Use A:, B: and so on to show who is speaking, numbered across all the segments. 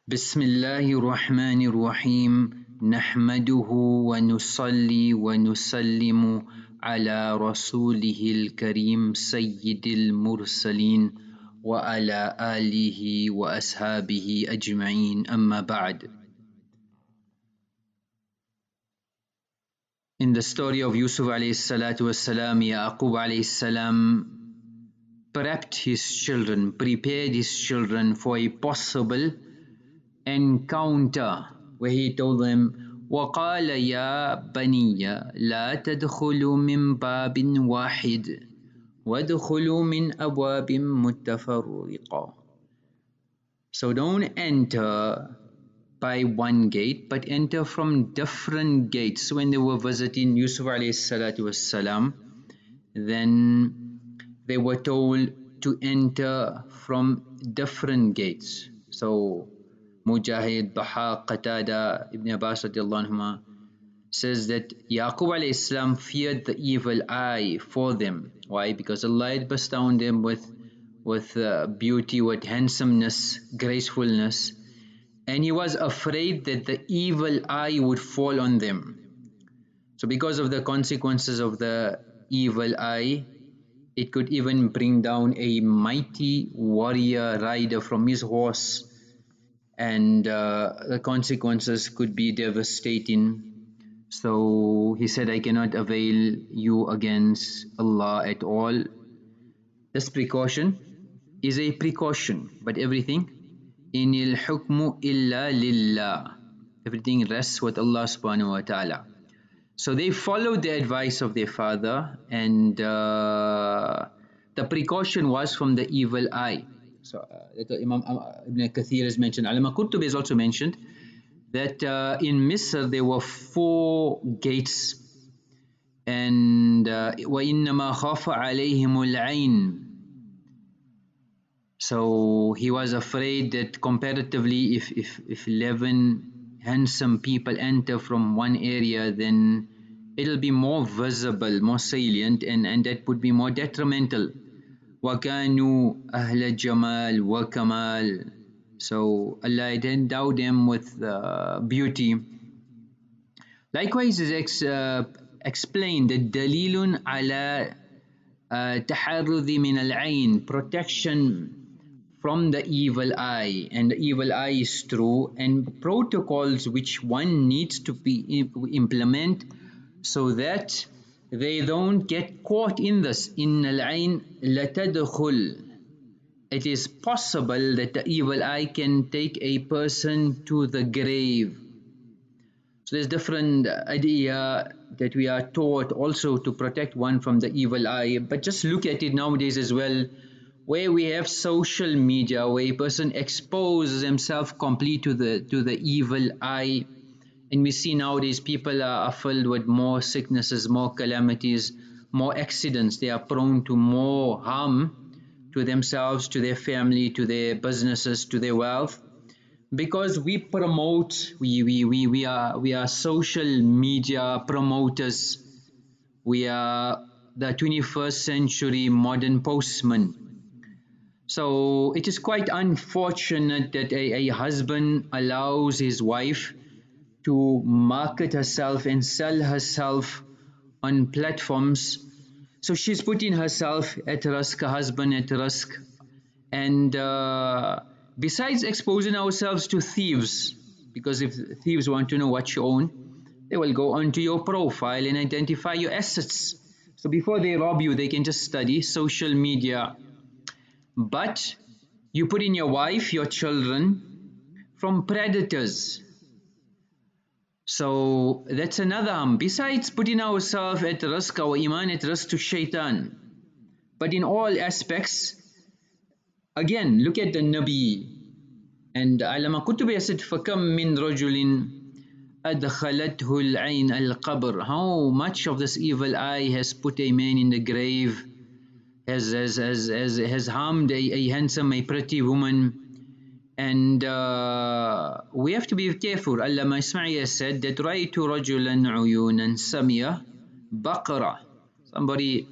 A: بسم الله الرحمن الرحيم نحمده ونصلي ونسلم على رسوله الكريم سيد المرسلين وعلى آله وأصحابه أجمعين أما بعد. In the story of Yusuf alayhi salatu wassalam, Yaqub alayhi salam prepped his children, prepared his children for a possible encounter where he told them وقال يا بني لا تدخلوا من باب واحد وادخلوا من أبواب متفرقة. So don't enter by one gate but enter from different gates. So when they were visiting Yusuf alayhi salatu wassalam, then they were told to enter from different gates. So Mujahid, Baha, Qatada, Ibn Abbas radiallahu anhuma says that Yaqub alayhi salam feared the evil eye for them. Why? Because Allah had bestowed them with beauty, with handsomeness, gracefulness, and he was afraid that the evil eye would fall on them. So because of the consequences of the evil eye, it could even bring down a mighty warrior rider from his horse, and the consequences could be devastating. So he said, I cannot avail you against Allah at all. This precaution is a precaution, but everything inil hukmu illa lillah, everything rests with Allah subhanahu wa ta'ala. So they followed the advice of their father, and the precaution was from the evil eye. So Imam Ibn Kathir has mentioned, Allama Qurtubis has also mentioned that in Misr there were 4 gates, and وَإِنَّمَا خَافَ عَلَيْهِمُ الْعَيْنِ. So he was afraid that comparatively if 11 handsome people enter from one area, then it'll be more visible, more salient, and that would be more detrimental. وَكَانُوا أَهْلَ جَمَالٍ وَكَمَالٍ. So Allah had endowed them with beauty. Likewise is explained that dalilun ala taharrudhi min al-ayn, protection from the evil eye, and the evil eye is true, and protocols which one needs to be implement so that they don't get caught in this. In al-ayn latadkhul, it is possible that the evil eye can take a person to the grave. So there's different idea that we are taught also to protect one from the evil eye, but just look at it nowadays as well, where we have social media, where a person exposes himself completely to the evil eye, and we see nowadays people are filled with more sicknesses, more calamities, more accidents. They are prone to more harm to themselves, to their family, to their businesses, to their wealth, because we promote, we are social media promoters. We are the 21st century modern postmen. So it is quite unfortunate that a husband allows his wife to market herself and sell herself on platforms. So she's putting herself at risk, her husband at risk, and besides exposing ourselves to thieves, because if thieves want to know what you own, they will go onto your profile and identify your assets. So before they rob you, they can just study social media. But you put in your wife, your children from predators. So that's another harm. Besides putting ourselves at risk, our iman at risk to shaitan. But in all aspects, again, look at the Nabi. And Allama Qurtubis said, فَكَمْ مِنْ رَجُلٍ أَدْخَلَتْهُ الْعَيْنَ الْقَبْرِ. How much of this evil eye has put a man in the grave, has harmed a handsome, a pretty woman. And we have to be careful. Allama Ismail said that رَأَيْتُ رَجُلًا عُيُونًا سَمِيَ بَقْرَةً. Somebody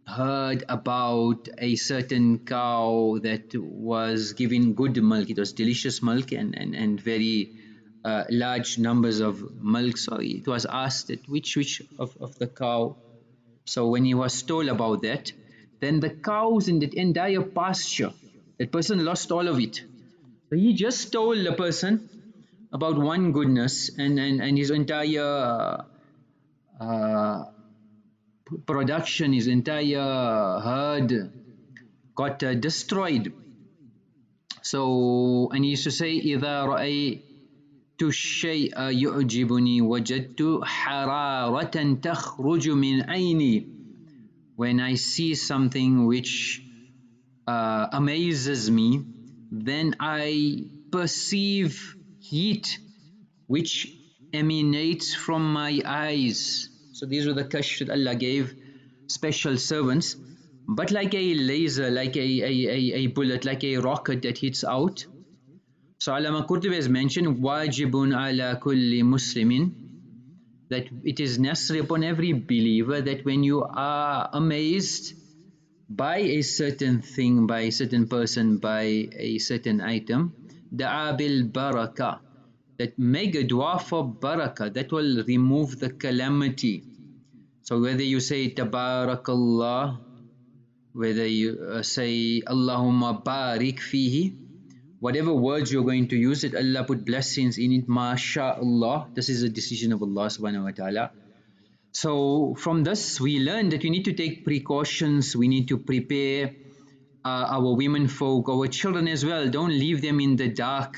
A: heard about a certain cow that was giving good milk. It was delicious milk and very large numbers of milk. So it was asked that which of the cow. So when he was told about that, then the cows in that entire pasture, that person lost all of it. So he just told the person about one goodness, and his entire uh, production, his entire herd got destroyed. So, and he used to say, إذا رأيت الشيء يعجبني وجدت حرارة تخرج من عيني. When I see something which amazes me, then I perceive heat which emanates from my eyes. So these were the kashf that Allah gave special servants. But like a laser, like a bullet, like a rocket that hits out. So Allama Qurtubis has mentioned, wajibun ala kulli muslimin, that it is necessary upon every believer that when you are amazed by a certain thing, by a certain person, by a certain item, da'a bil baraka, that make a dua for barakah, that will remove the calamity. So whether you say tabarakallah, whether you say Allahumma barik fihi, whatever words you're going to use, that Allah put blessings in it, masha'Allah, this is a decision of Allah subhanahu wa ta'ala. So from this we learn that we need to take precautions, we need to prepare our women folk, our children as well. Don't leave them in the dark.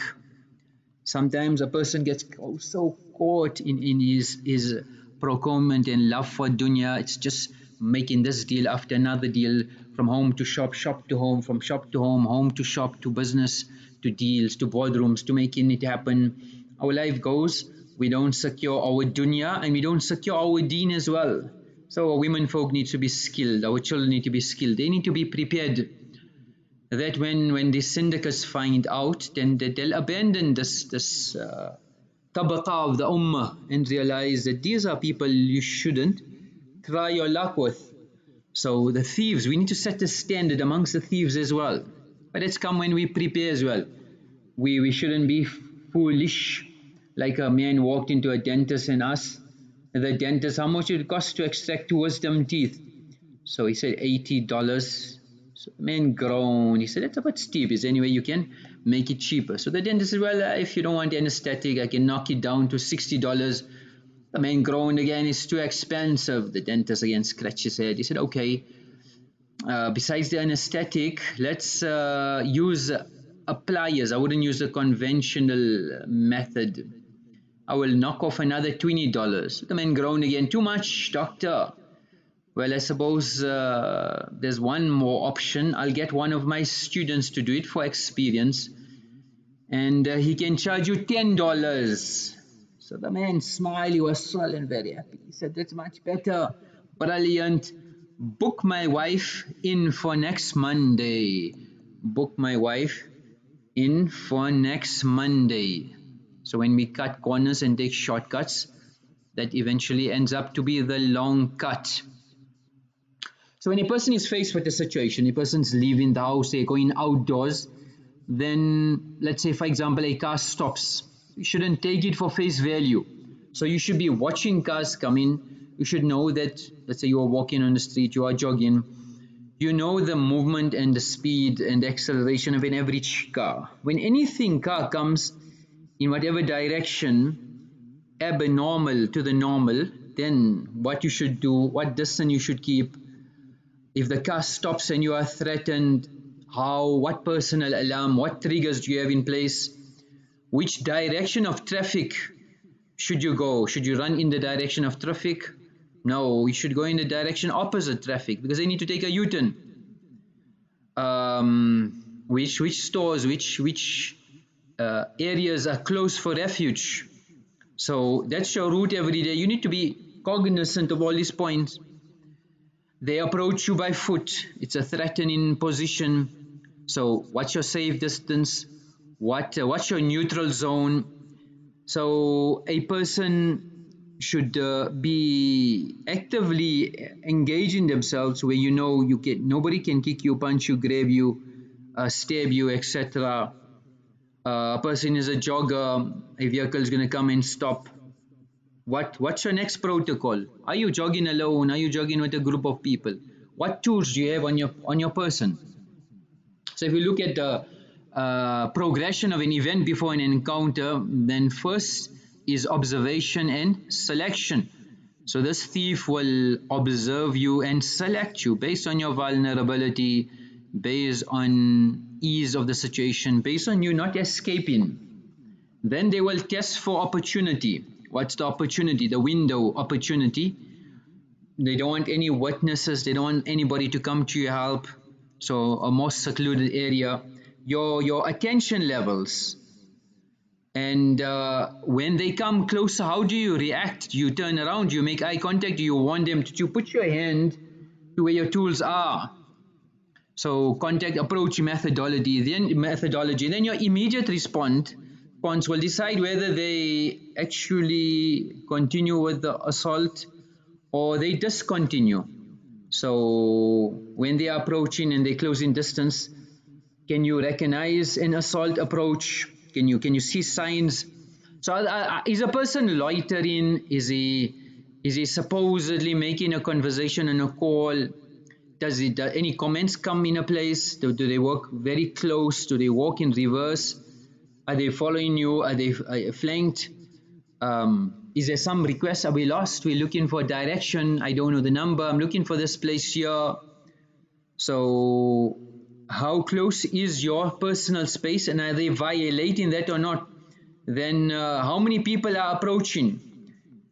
A: Sometimes a person gets so caught in his procurement and love for dunya. It's just making this deal after another deal, from home to shop, shop to home, from shop to home, home to shop, to business, to deals, to boardrooms, to making it happen. Our life goes, we don't secure our dunya and we don't secure our deen as well. So our women folk need to be skilled, our children need to be skilled, they need to be prepared, that when the syndicates find out, then they'll abandon this tabaqa of the ummah and realize that these are people you shouldn't try your luck with. So the thieves, we need to set a standard amongst the thieves as well. But it's come when we prepare as well. We shouldn't be foolish. Like a man walked into a dentist and asked the dentist how much it costs to extract 2 wisdom teeth. So he said $80. So the man groaned. He said, that's a bit steep. Is there any way you can make it cheaper? So the dentist said, well, if you don't want anesthetic, I can knock it down to $60. The man groaned again, it's too expensive. The dentist again scratched his head. He said, okay, besides the anesthetic, let's use pliers. I wouldn't use the conventional method. I will knock off another $20. The man groaned again, too much, doctor. Well, I suppose there's one more option. I'll get one of my students to do it for experience, and he can charge you $10. So the man smiled, he was swell and very happy. He said, that's much better. Brilliant. Book my wife in for next Monday. Book my wife in for next Monday. So when we cut corners and take shortcuts, that eventually ends up to be the long cut. So when a person is faced with a situation, a person's leaving the house, they're going outdoors, then let's say for example a car stops. You shouldn't take it for face value. So you should be watching cars come in. You should know that, let's say you are walking on the street, you are jogging, you know the movement and the speed and the acceleration of an average car. When anything car comes in whatever direction abnormal to the normal, then what you should do, what distance you should keep. If the car stops and you are threatened, what personal alarm, what triggers do you have in place? Which direction of traffic should you go? Should you run in the direction of traffic? No, you should go in the direction opposite traffic, because they need to take a U-turn. Which stores, which areas are closed for refuge? So that's your route every day. You need to be cognizant of all these points. They approach you by foot. It's a threatening position. So what's your safe distance? What's your neutral zone? So a person should be actively engaging themselves, where nobody can kick you, punch you, grab you, stab you, etc. A person is a jogger, a vehicle is going to come and stop. What's your next protocol? Are you jogging alone? Are you jogging with a group of people? What tools do you have on your person? So if you look at the progression of an event before an encounter, then first is observation and selection. So this thief will observe you and select you based on your vulnerability, based on ease of the situation, based on you not escaping. Then they will test for opportunity. What's the opportunity? The window opportunity. They don't want any witnesses. They don't want anybody to come to your help. So a more secluded area. Your attention levels. And when they come closer, how do you react? Do you turn around? Do you make eye contact? Do you want them to put your hand to where your tools are? So contact approach methodology. Then your immediate response will decide whether they actually continue with the assault or they discontinue. So when they are approaching and they close in distance, can you recognize an assault approach? Can you see signs? So is a person loitering? Is he supposedly making a conversation on a call? Does any comments come in a place? Do they walk very close? Do they walk in reverse? Are they following you? Are they flanked? Is there some request? Are we lost? We're looking for direction. I don't know the number. I'm looking for this place here. So how close is your personal space, and are they violating that or not? Then how many people are approaching?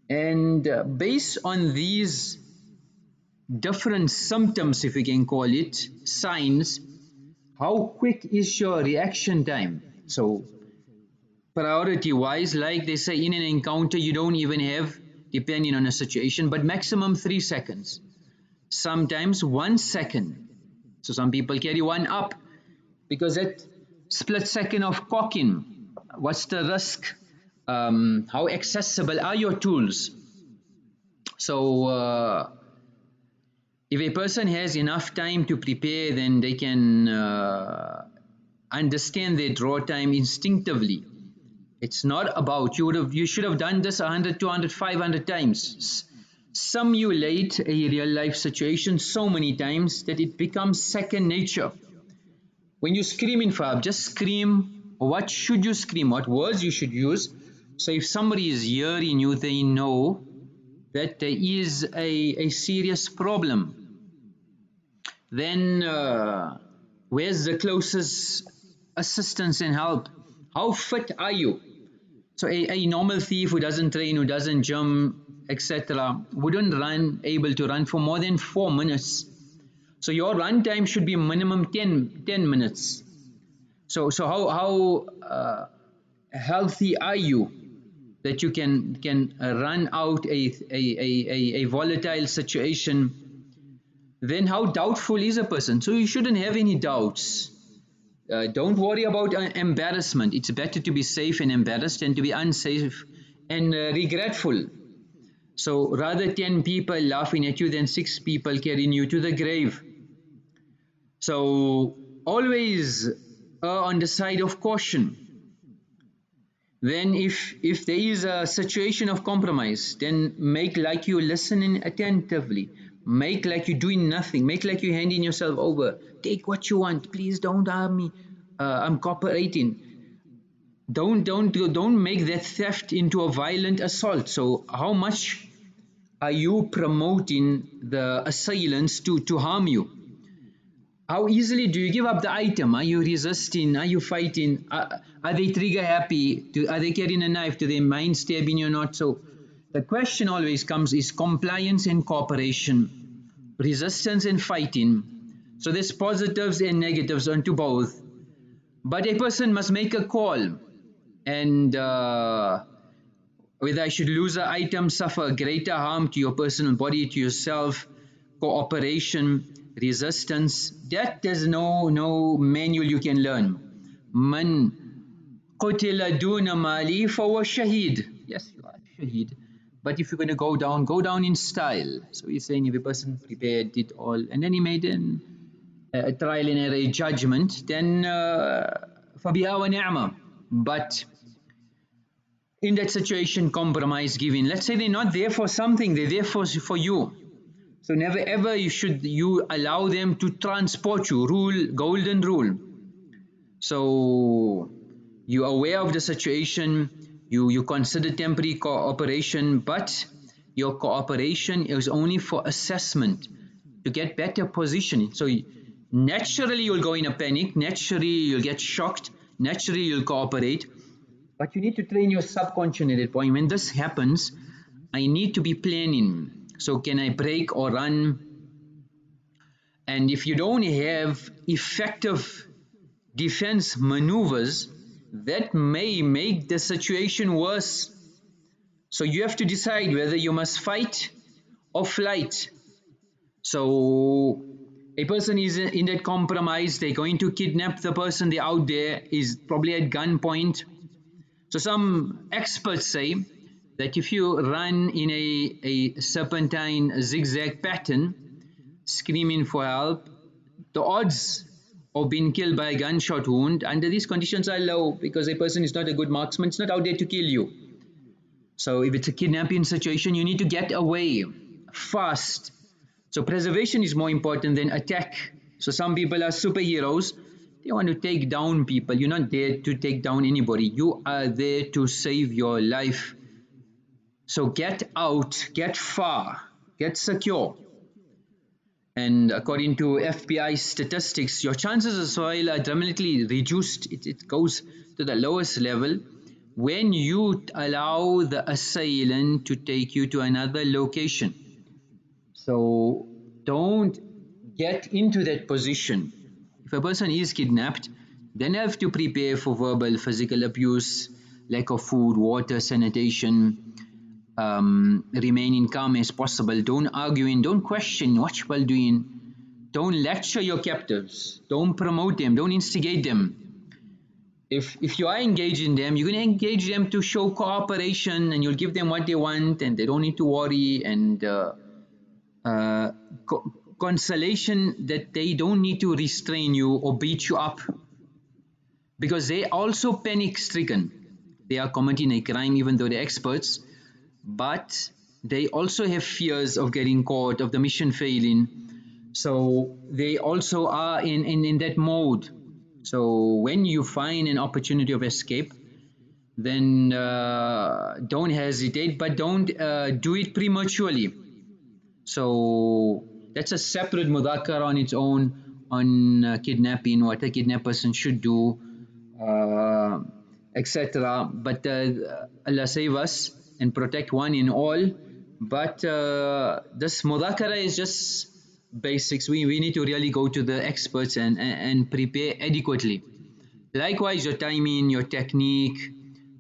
A: And based on these different symptoms, if we can call it, signs, how quick is your reaction time? So priority wise, like they say, in an encounter you don't even have, depending on the situation, but maximum 3 seconds, sometimes 1 second. So some people carry one up because that split second of cocking, what's the risk? How accessible are your tools? So if a person has enough time to prepare, then they can understand their draw time instinctively. It's not about you should have done this 100, 200, 500 times. Simulate a real life situation so many times that it becomes second nature. When you scream in Fab, just scream. What should you scream? What words you should use? So if somebody is hearing you, they know that there is a serious problem. Then where's the closest assistance and help? How fit are you? So a normal thief who doesn't train, who doesn't jump, etc., wouldn't able to run for more than 4 minutes. So your run time should be minimum 10 minutes. So how healthy are you that you can run out a volatile situation? Then how doubtful is a person? So you shouldn't have any doubts. Don't worry about embarrassment. It's better to be safe and embarrassed than to be unsafe and regretful. So rather 10 people laughing at you than 6 people carrying you to the grave. So always on the side of caution. Then if there is a situation of compromise, then make like you're listening attentively. Make like you're doing nothing. Make like you're handing yourself over. Take what you want. Please don't harm me. I'm cooperating. Don't make that theft into a violent assault. So how much are you promoting the assailants to harm you? How easily do you give up the item? Are you resisting? Are you fighting? Are they trigger happy? Are they carrying a knife? Do they mind stabbing you or not? So the question always comes is compliance and cooperation, resistance and fighting. So there's positives and negatives onto both. But a person must make a call, and whether I should lose an item, suffer greater harm to your personal body, to yourself, cooperation, resistance, that there's no manual you can learn. Man qutila duna mali fawa shaheed. Yes, you are shaheed. But if you're going to go down in style. So he's saying if a person prepared, did all, and then he made a trial and error judgment, then فَبِهَا وَنِعْمَةٌ. But in that situation, compromise given. Let's say they're not there for something, they're there for you. So never ever you allow them to transport you. Golden rule. So you're aware of the situation, you consider temporary cooperation, but your cooperation is only for assessment, to get better positioning. So naturally you'll go in a panic, naturally you'll get shocked, naturally you'll cooperate, but you need to train your subconscious at that point. When this happens, I need to be planning. So can I break or run? And if you don't have effective defense maneuvers, that may make the situation worse. So you have to decide whether you must fight or flight. So a person is in that compromise, they're going to kidnap the person, they're out there, is probably at gunpoint. So some experts say that if you run in a serpentine zigzag pattern, screaming for help, the odds of being killed by a gunshot wound under these conditions are low, because a person is not a good marksman, it's not out there to kill you. So if it's a kidnapping situation, you need to get away fast. So preservation is more important than attack. So some people are superheroes, they want to take down people. You're not there to take down anybody, you are there to save your life. So get out, get far, get secure. And according to FBI statistics, your chances of survival are dramatically reduced. It goes to the lowest level when you allow the assailant to take you to another location. So don't get into that position. If a person is kidnapped, then you have to prepare for verbal, physical abuse, lack of food, water, sanitation. Remain calm as possible. Don't argue, don't question what people doing. Don't lecture your captives. Don't promote them. Don't instigate them. If you are engaging them, you're going to engage them to show cooperation, and you'll give them what they want, and they don't need to worry, and consolation that they don't need to restrain you or beat you up, because they also panic stricken. They are committing a crime even though they're experts, but they also have fears of getting caught, of the mission failing. So they also are in that mode. So when you find an opportunity of escape, then don't hesitate, but don't do it prematurely. So that's a separate mudhakkar on its own on kidnapping, what a kidnapped person should do, etc. But Allah save us and protect one in all. But this mudhakara is just basics. We need to really go to the experts and prepare adequately. Likewise, your timing, your technique,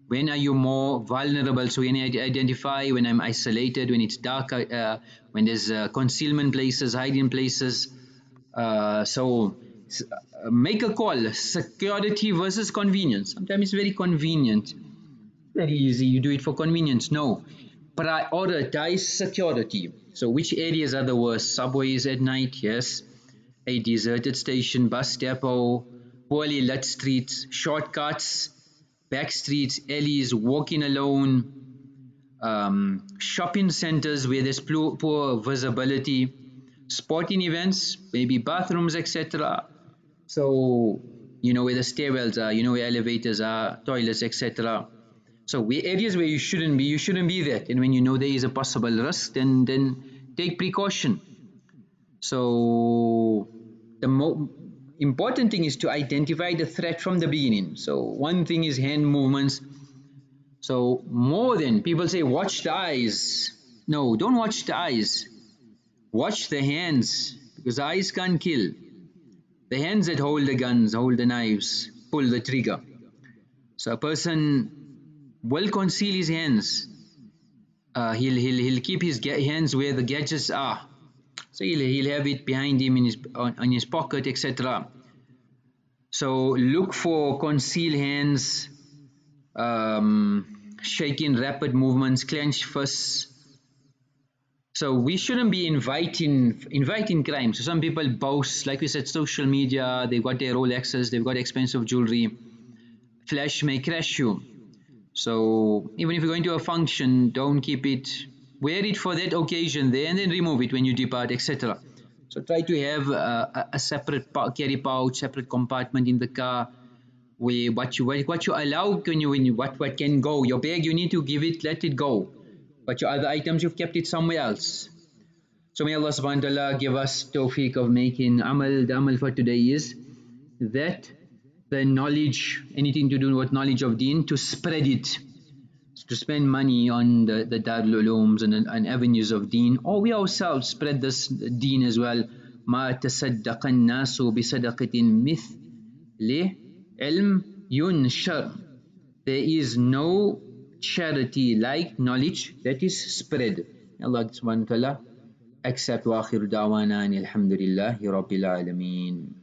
A: when are you more vulnerable? So when I identify when I'm isolated, when it's dark, when there's concealment places, hiding places. So make a call, security versus convenience. Sometimes it's very convenient, very easy, you do it for convenience. No, prioritize security. So which areas are the worst? Subways at night, yes. A deserted station, bus depot, poorly lit streets, shortcuts, back streets, alleys, walking alone, shopping centers where there's poor visibility, sporting events, maybe bathrooms, etc. So you know where the stairwells are, you know where elevators are, toilets, etc. So areas where you shouldn't be there. And when you know there is a possible risk, then take precaution. So the important thing is to identify the threat from the beginning. So one thing is hand movements. So more than people say, watch the eyes. No, don't watch the eyes. Watch the hands, because the eyes can't kill. The hands that hold the guns, hold the knives, pull the trigger. So a person will conceal his hands. He'll keep his hands where the gadgets are. So he'll have it behind him in his pocket, etc. So look for concealed hands, shaking rapid movements, clenched fists, So we shouldn't be inviting crime. So some people boast, like we said, social media. They've got their Rolexes, they've got expensive jewelry. Flash may crash you. So even if you're going to a function, don't keep it. Wear it for that occasion there, and then remove it when you depart, etc. So try to have a separate carry pouch, separate compartment in the car where what you allow when you what can go. Your bag, you need to give it, let it go. But your other items, you've kept it somewhere else. So may Allah subhanahu wa ta'ala give us tawfiq of making amal. The amal for today is that the knowledge, anything to do with knowledge of deen, to spread it, to spend money on the Darul Ulooms and avenues of deen, or we ourselves spread this deen as well. ما تصدق الناس بصدقة مثل علم ينشر. There is no charity like knowledge that is spread. Allah subhanahu wa ta'ala accept. Wa akhiru da'wana alhamdulillahi rabbil alameen.